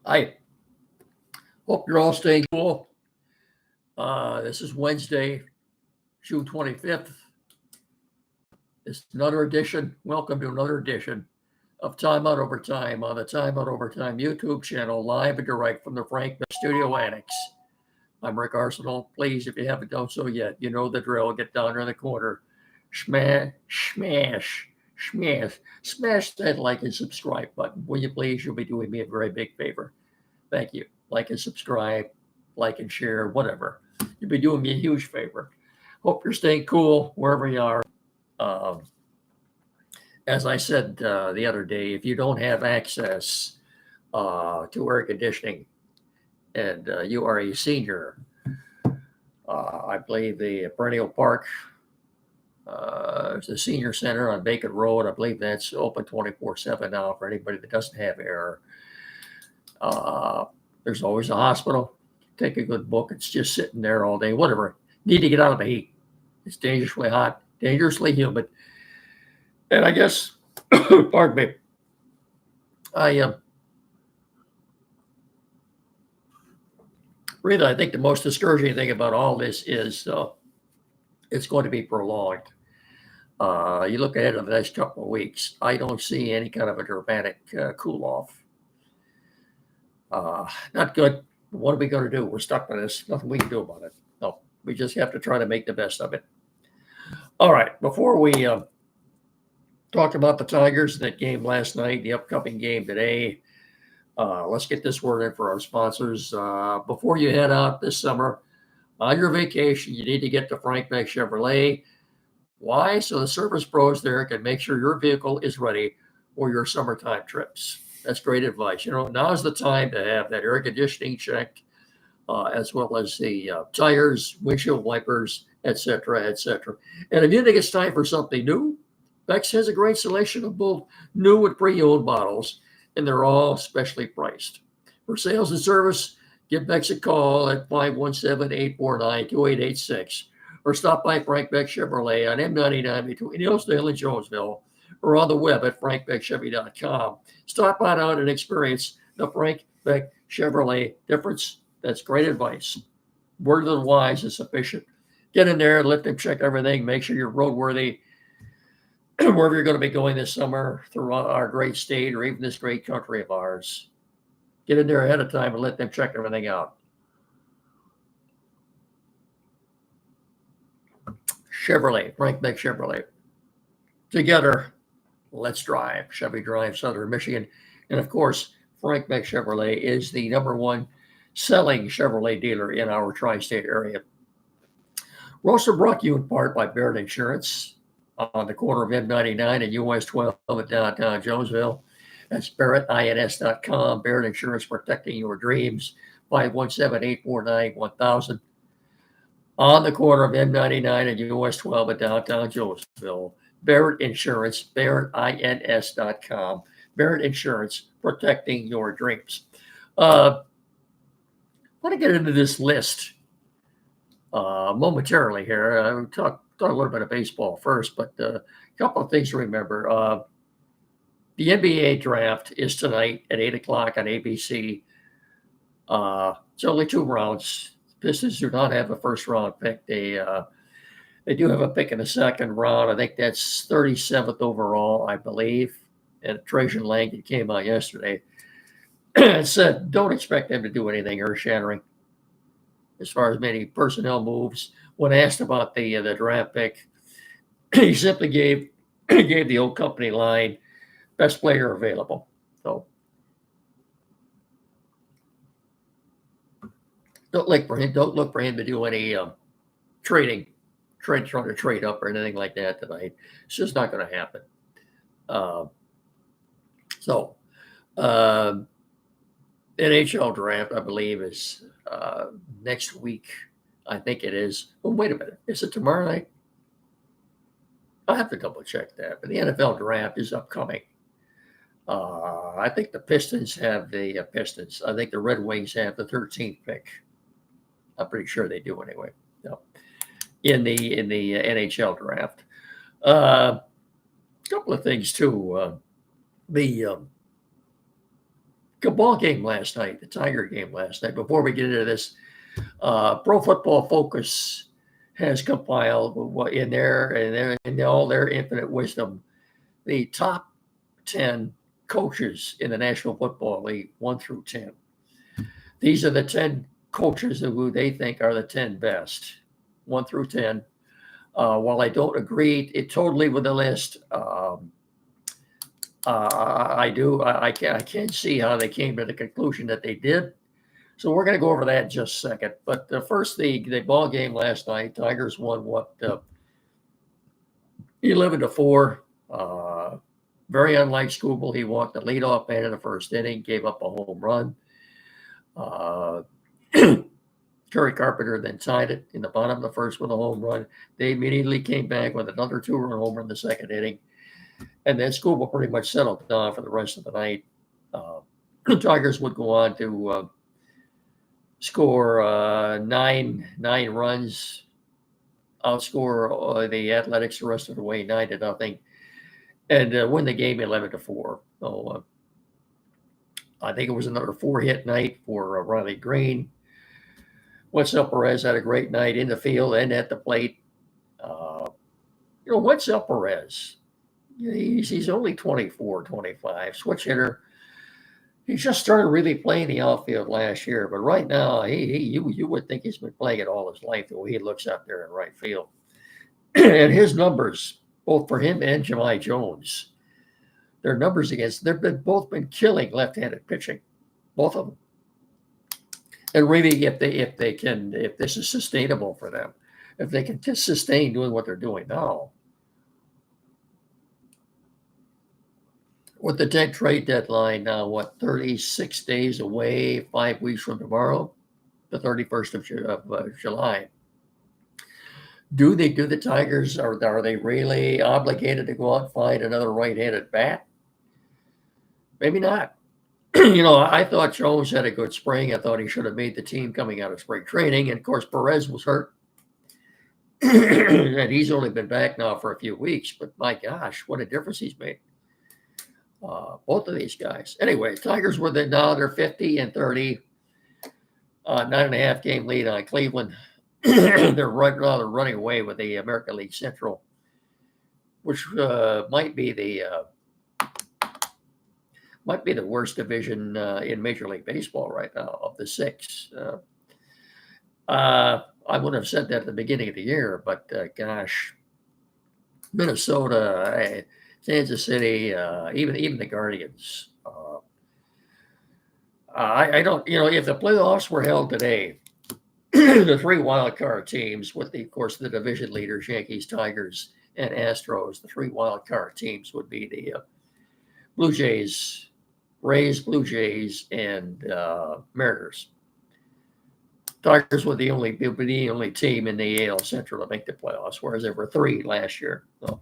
I hope you're all staying cool. This is Wednesday, June 25th. It's another edition. Welcome to another edition of Time Out Over Time on the Time Out Over Time YouTube channel, live and direct from the Frank Studio Annex. I'm Rick Arsenal. Please, if you haven't done so yet, you know the drill. Get down there in the corner. Smash that like and subscribe button. Will you please? You'll be doing me a very big favor. Thank you. Like and subscribe, like and share, whatever. You'll be doing me a huge favor. Hope you're staying cool wherever you are. Um, as I said the other day, if you don't have access to air conditioning and you are a senior, I believe the Perennial Park, the senior center on Bacon Road, I believe that's open 24/7 now for anybody that doesn't have air. There's always a hospital. Take a good book. It's just sitting there all day, whatever. Need to get out of the heat. It's dangerously hot, dangerously humid. And I guess, pardon me, I really, I think the most discouraging thing about all this is it's going to be prolonged. You look ahead of the next couple of weeks, I don't see any kind of a dramatic cool off. Not good. What are we going to do? We're stuck with this. Nothing we can do about it. No, we just have to try to make the best of it. All right. Before we talk about the Tigers, that game last night, the upcoming game today, let's get this word in for our sponsors. Before you head out this summer on your vacation, you need to get to Frank Beck Chevrolet. Why? So the service pros there can make sure your vehicle is ready for your summertime trips. That's great advice. You know, now's the time to have that air conditioning checked, as well as the tires, windshield wipers, etc., etc. And if you think it's time for something new, Bex has a great selection of both new and pre-owned models, and they're all specially priced. For sales and service, give Bex a call at 517-849-2886, or stop by Frank Beck Chevrolet on M99 between Hillsdale and Jonesville, or on the web at frankbeckchevy.com. Stop on out and experience the Frank Beck Chevrolet difference. That's great advice. Word of the wise is sufficient. Get in there, let them check everything, make sure you're roadworthy wherever you're going to be going this summer throughout our great state or even this great country of ours. Get in there ahead of time and let them check everything out. Chevrolet, Frank Beck Chevrolet. Together, let's drive. Chevy Drive, Southern Michigan. And of course, Frank Beck Chevrolet is the number one selling Chevrolet dealer in our tri-state area. We're also brought to you in part by Barrett Insurance on the corner of M99 and US 12 at downtown Jonesville. That's BarrettINS.com. Barrett Insurance, protecting your dreams. 517-849-1000. On the corner of M99 and US 12 at downtown Jonesville. Barrett Insurance, BarrettINS.com. Barrett Insurance, protecting your dreams. I want to get into this list momentarily here. I'll talk a little bit of baseball first, but a couple of things to remember. The NBA draft is tonight at 8 o'clock on ABC. It's only 2 rounds. Pistons do not have a first-round pick. They do have a pick in the second round. I think that's 37th overall, I believe. And Trajan Langdon came out yesterday and said, don't expect them to do anything earth-shattering as far as many personnel moves. When asked about the draft pick, he simply gave the old company line, best player available. So don't look for him to do any trying to trade up or anything like that tonight. It's just not going to happen. NHL draft, I believe, is next week. I think it is. Oh, wait a minute. Is it tomorrow night? I'll have to double check that. But the NFL draft is upcoming. I think the Pistons have the Pistons. I think the Red Wings have the 13th pick. I'm pretty sure they do anyway. No. In the NHL draft. A couple of things too. The ball game last night, the Tiger game last night. Before we get into this, Pro Football Focus has compiled in all their infinite wisdom the top 10 coaches in the National Football League, 1 through 10. These are the 10 coaches who they think are the 10 best, 1 through 10. While I don't agree totally with the list, I can see how they came to the conclusion that they did. So we're going to go over that in just a second. But first, the ball game last night, Tigers won 11-4. Very unlike Skubal, he walked the leadoff man in the first inning, gave up a home run. Terry Carpenter then tied it in the bottom of the first with a home run. They immediately came back with another 2-run homer in the second inning. And then Skubal pretty much settled down for the rest of the night. Tigers would go on to score nine runs, outscore the Athletics the rest of the way 9-0, and win the game 11-4. So I think it was another 4-hit night for Riley Green. Wetzel Perez had a great night in the field and at the plate. Wetzel Perez, he's only 24, 25, switch hitter. He just started really playing the outfield last year, but right now, you would think he's been playing it all his life, the way he looks out there in right field. And his numbers, both for him and Jahmai Jones, their numbers they've both been killing left-handed pitching, both of them. And really, if this is sustainable for them, if they can just sustain doing what they're doing now, with the dead trade deadline now, 36 days away, 5 weeks from tomorrow, the 31st of July. Do the Tigers, are they really obligated to go out and find another right-handed bat? Maybe not. I thought Jones had a good spring. I thought he should have made the team coming out of spring training. And, of course, Perez was hurt. And he's only been back now for a few weeks. But, my gosh, what a difference he's made. Both of these guys. Anyway, Tigers were now they're 50-30. 9.5 game lead on Cleveland. They're running away with the American League Central, which might be the worst division in Major League Baseball right now of the 6. I wouldn't have said that at the beginning of the year, but gosh, Minnesota, Kansas City, even the Guardians. I don't, if the playoffs were held today, the 3 wild card teams with of course, the division leaders, Yankees, Tigers, and Astros, the 3 wild card teams would be the Blue Jays, Rays, Blue Jays, and Mariners. Tigers were the only team in the AL Central to make the playoffs, whereas there were 3 last year. So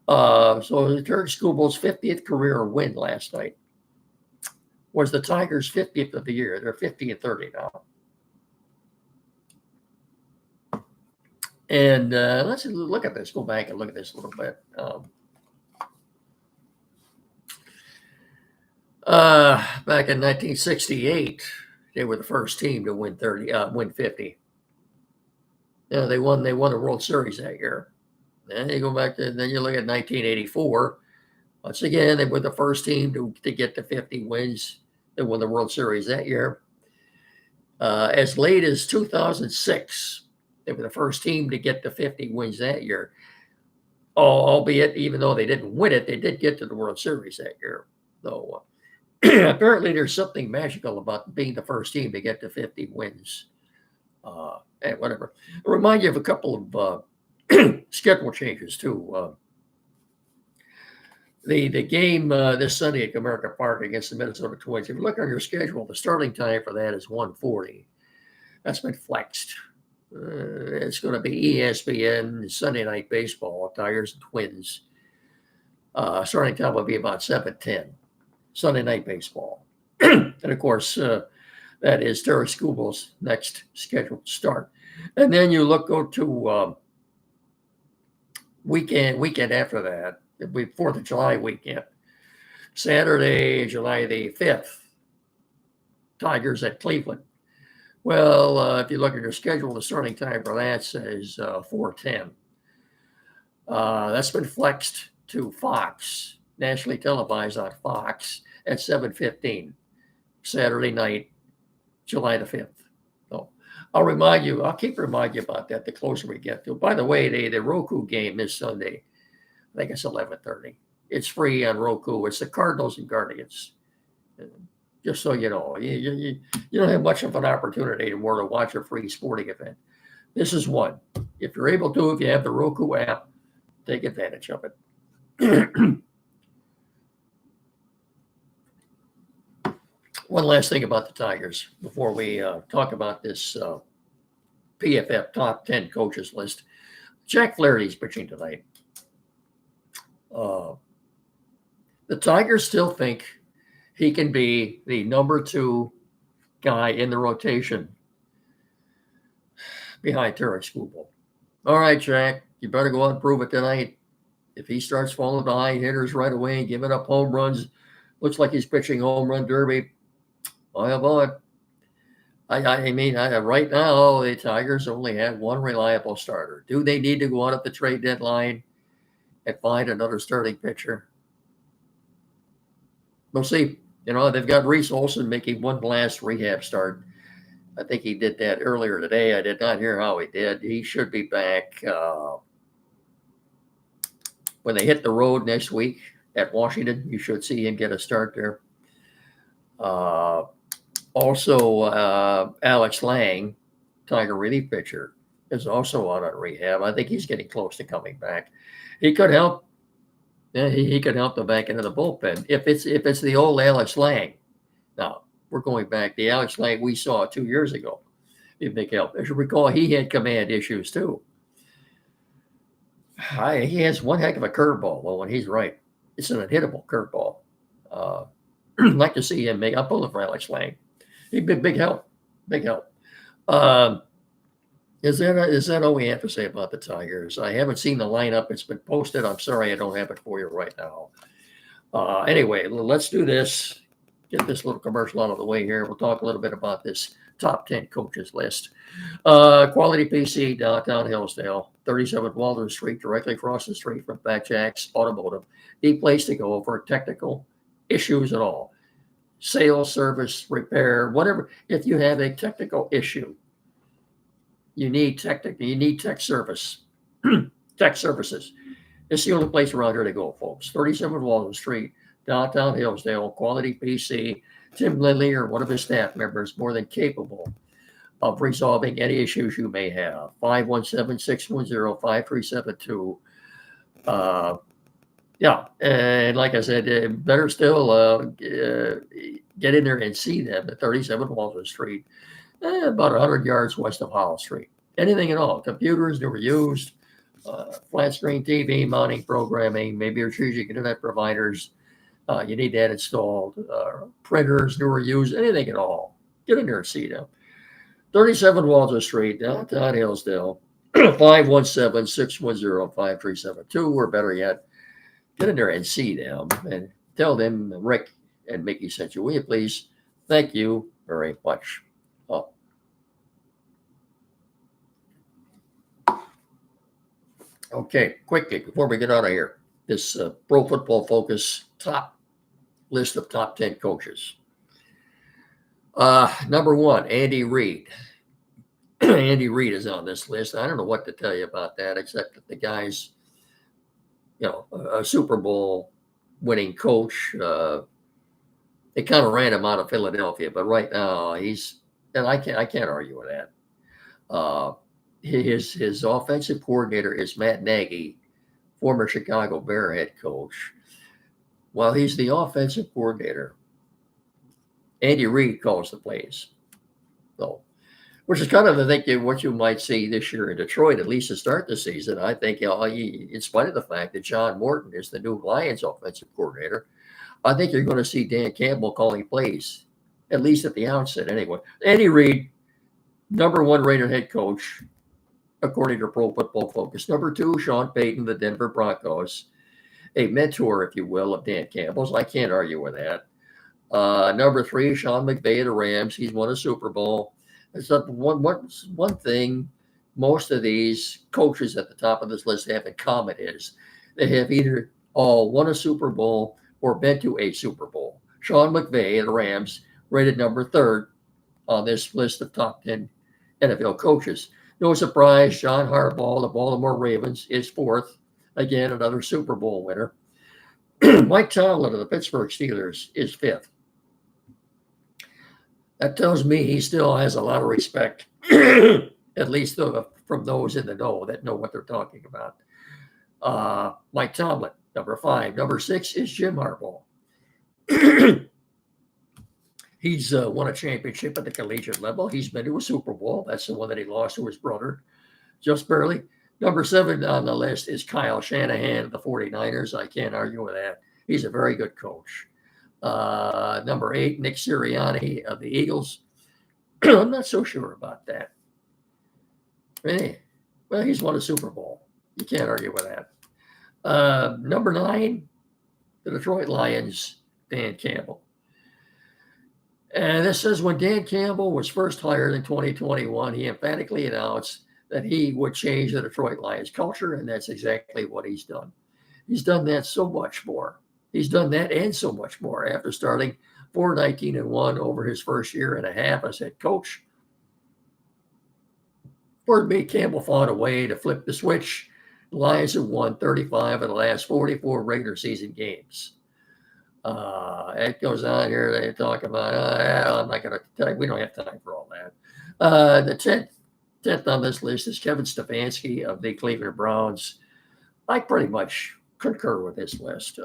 Terry Skubals' 50th career win last night was the Tigers' 50th of the year. They're 50-30 now. And let's look at this. Go back and look at this a little bit. Back in 1968, they were the first team to win 50. They won the World Series that year. Then you go back then you look at 1984. Once again, they were the first team to get to 50 wins. They won the World Series that year. As late as 2006, they were the first team to get to 50 wins that year. Albeit, even though they didn't win it, they did get to the World Series that year. So apparently there's something magical about being the first team to get to 50 wins. And whatever. I'll remind you of a couple of schedule changes, too. The game this Sunday at Comerica Park against the Minnesota Twins, if you look on your schedule, the starting time for that is 1:40. That's been flexed. It's going to be ESPN Sunday Night Baseball, Tigers and Twins. Starting time will be about 7:10. Sunday Night Baseball. And, of course, that is Terry Skubals' next scheduled start. And then you go to weekend after that, the 4th of July weekend. Saturday, July the 5th, Tigers at Cleveland. Well, if you look at your schedule, the starting time for that says 4:10. That's been flexed to Fox, nationally televised on Fox at 7:15, Saturday night, July the 5th. So I'll keep reminding you about that the closer we get to. By the way, the Roku game this Sunday, I think it's 11:30. It's free on Roku. It's the Cardinals and Guardians. Just so you know, you don't have much of an opportunity anymore to watch a free sporting event. This is one. If you're able to, if you have the Roku app, take advantage of it. One last thing about the Tigers before we talk about this PFF top 10 coaches list. Jack Flaherty's pitching tonight. The Tigers still think he can be the number 2 guy in the rotation behind Terry Skubal. All right, Jack, you better go out and prove it tonight. If he starts falling behind hitters right away, giving up home runs, looks like he's pitching home run derby. How about it? I mean, right now, the Tigers only have one reliable starter. Do they need to go out at the trade deadline and find another starting pitcher? We'll see. You know, they've got Reese Olson making one last rehab start. I think he did that earlier today. I did not hear how he did. He should be back when they hit the road next week at Washington. You should see him get a start there. Also, Alex Lang, Tiger relief pitcher, is also out on rehab. I think he's getting close to coming back. He could help. Yeah, he could help them back into the bullpen if it's the old Alex Lang. Now we're going back. The Alex Lang we saw 2 years ago. Be a big help. As you recall, he had command issues too. He has one heck of a curveball. Well, when he's right, it's an unhittable curveball. I'd like to see him make. I'm pulling for Alex Lang. He'd be big help. Big help. Is that all we have to say about the Tigers? I haven't seen the lineup. It's been posted. I'm sorry I don't have it for you right now. Anyway, let's do this. Get this little commercial out of the way here. We'll talk a little bit about this top 10 coaches list. Quality PC, downtown Hillsdale, 37 Walden Street, directly across the street from Fat Jack's Automotive. The place to go for technical issues at all. Sales, service, repair, whatever. If you have a technical issue, you need tech service, tech services. It's the only place around here to go, folks. 37 Walden Street, downtown Hillsdale, Quality PC. Tim Lindley or one of his staff members more than capable of resolving any issues you may have. 517-610-5372. Yeah, and like I said, better still get in there and see them at 37 Walden Street, about 100 yards west of Howell Street. Anything at all. Computers, newer used, flat screen TV, mounting, programming, maybe you're choosing internet providers. You need that installed. Printers, newer used, anything at all. Get in there and see them. 37 Walden Street, downtown Hillsdale, 517-610-5372, or better yet, get in there and see them and tell them Rick and Mickey sent you. Will you please? Thank you very much. Okay, quickly, before we get out of here, this Pro Football Focus top list of top 10 coaches. Number 1, Andy Reid. Andy Reid is on this list. I don't know what to tell you about that, except that the guy's, a Super Bowl winning coach. They kind of ran him out of Philadelphia, but right now and I can't argue with that. His offensive coordinator is Matt Nagy, former Chicago Bear head coach. While he's the offensive coordinator, Andy Reid calls the plays. So, which is kind of, I think, what you might see this year in Detroit, at least to start the season. I think, in spite of the fact that John Morton is the new Lions offensive coordinator, I think you're going to see Dan Campbell calling plays, at least at the outset anyway. Andy Reid, number 1 rated head coach, according to Pro Football Focus. Number 2, Sean Payton, the Denver Broncos, a mentor, if you will, of Dan Campbell's. I can't argue with that. Number 3, Sean McVay of the Rams. He's won a Super Bowl. It's one thing most of these coaches at the top of this list have in common is they have either all won a Super Bowl or been to a Super Bowl. Sean McVay of the Rams rated number 3rd on this list of top 10 NFL coaches. No surprise, John Harbaugh, the Baltimore Ravens, is 4th. Again, another Super Bowl winner. Mike Tomlin of the Pittsburgh Steelers is 5th. That tells me he still has a lot of respect, at least from those in the know that know what they're talking about. Mike Tomlin, number 5. Number 6 is Jim Harbaugh. He's won a championship at the collegiate level. He's been to a Super Bowl. That's the one that he lost to his brother, just barely. Number 7 on the list is Kyle Shanahan of the 49ers. I can't argue with that. He's a very good coach. Number 8, Nick Sirianni of the Eagles. I'm not so sure about that. Hey, well, he's won a Super Bowl. You can't argue with that. Number 9, the Detroit Lions, Dan Campbell. And this says when Dan Campbell was first hired in 2021, he emphatically announced that he would change the Detroit Lions culture, and that's exactly what he's done. He's done that so much more. He's done that and so much more after starting 4-19-1 over his first year and a half as head coach. For me, Campbell found a way to flip the switch. The Lions have won 35 of the last 44 regular season games. It goes on here. They talk about, I'm not going to tell you, we don't have time for all that. The 10th on this list is Kevin Stefanski of the Cleveland Browns. I pretty much concur with this list.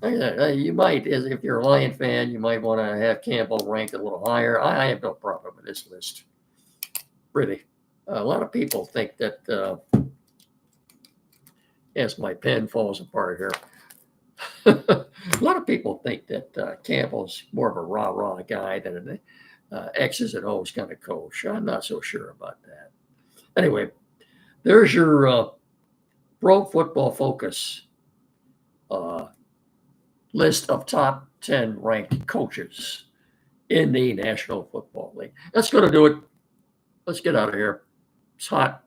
You might, if you're a Lion fan, you might want to have Campbell ranked a little higher. I have no problem with this list. Really. A lot of people think that, as my pen falls apart here, a lot of people think that Campbell's more of a rah-rah guy than an X's and O's kind of coach. I'm not so sure about that. Anyway, there's your Pro Football Focus list of top 10 ranked coaches in the National Football League. That's going to do it. Let's get out of here. It's hot.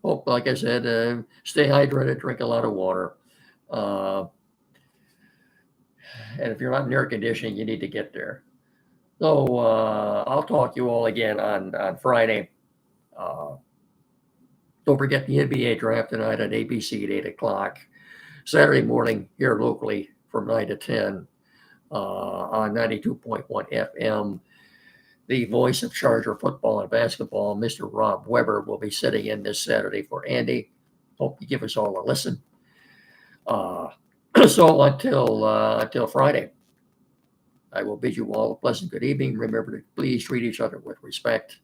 Hope, like I said, stay hydrated, drink a lot of water. And if you're not in air conditioning, you need to get there. So I'll talk to you all again on Friday. Don't forget the NBA draft tonight on ABC at 8 o'clock. Saturday morning here locally from 9 to 10 on 92.1 FM. The voice of Charger football and basketball, Mr. Rob Weber, will be sitting in this Saturday for Andy. Hope you give us all a listen. So until Friday, I will bid you all a pleasant good evening. Remember to please treat each other with respect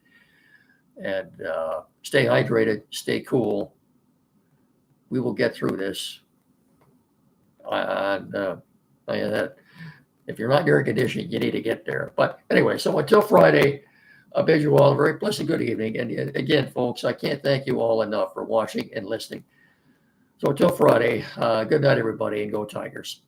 and stay hydrated, stay cool. We will get through this. If you're not in air conditioning, you need to get there. But anyway, so until Friday, I bid you all a very pleasant good evening. And again, folks, I can't thank you all enough for watching and listening. So until Friday, good night, everybody, and go Tigers.